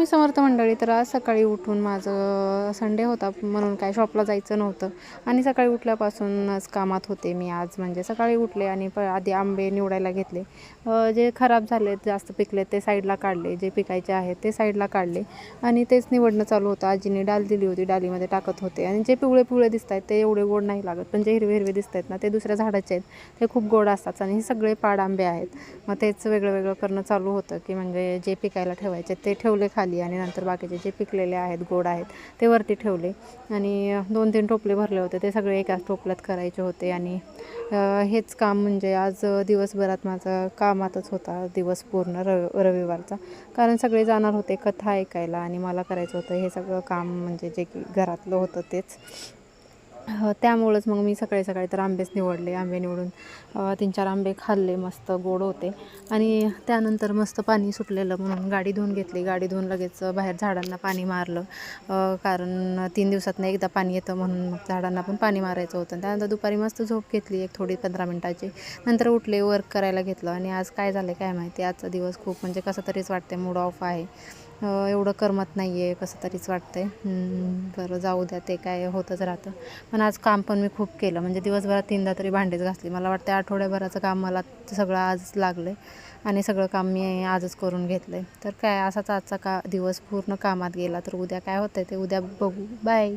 मी समर्थ मंडळी. तर आज सकाळी उठून माझं संडे होता म्हणून काय शॉपला जायचं नव्हतं आणि सकाळी उठल्यापासूनच कामात होते मी आज. म्हणजे सकाळी उठले आणि आधी आंबे निवडायला घेतले. जे खराब झाले जास्त पिकले ते साईडला काढले, जे पिकायचे आहेत ते साईडला काढले आणि तेच निवडणं चालू होतं. आजीने डाल दिली होती, डालीमध्ये टाकत होते आणि जे पिवळे पिवळे दिसत आहेत ते एवढे गोड नाही लागत, पण जे हिरवे हिरवे दिसत आहेत ना ते दुसऱ्या झाडाचे आहेत, ते खूप गोड असतात आणि हे सगळे पाड आंबे आहेत. मग तेच वेगळं वेगळं करणं चालू होतं की म्हणजे जे पिकायला ठेवायचे ते ठेवले खाली आणि नंतर बाकीचे जे पिकलेले आहेत गोड आहेत ते वरती ठेवले आणि 2-3 टोपले भरले होते, ते सगळे एकाच टोपल्यात करायचे होते. आणि हेच काम म्हणजे आज दिवसभरात माझा कामातच होता दिवस पूर्ण रविवारचा, कारण सगळे जाणार होते कथा ऐकायला आणि मला करायचं होतं हे सगळं काम, म्हणजे जे की घरातलं होतं तेच. त्यामुळंच मग मी सकाळी सकाळी तर आंबेच निवडले. आंबे निवडून 3-4 आंबे खाल्ले, मस्त गोड होते. आणि त्यानंतर मस्त पाणी सुटलेलं म्हणून गाडी धुवून घेतली. गाडी धुवून लगेच बाहेर झाडांना पाणी मारलं, कारण 3 दिवसातनं एकदा पाणी येतं म्हणून मग झाडांना पण पाणी मारायचं होतं. त्यानंतर दुपारी मस्त झोप घेतली एक थोडी 15 मिनटाची. नंतर उठले, वर्क करायला घेतलं आणि आज काय झालं काय माहिती, आजचा दिवस खूप म्हणजे कसं तरीच वाटते, मूड ऑफ आहे. एवढं करमत नाही आहे, कसं तरीच वाटतंय. बरं जाऊ द्या, ते काय होतच राहतं. पण आज काम पण मी खूप केलं, म्हणजे दिवसभरात 3दा तरी भांडेच घासली. मला वाटतं आठवड्याभराचं काम मला सगळं आजच लागलं आहे आणि सगळं काम मी आजच करून घेतलं आहे. तर काय असाच आजचा दिवस पूर्ण कामात गेला. तर उद्या काय होतं ते उद्या बघू. बाय.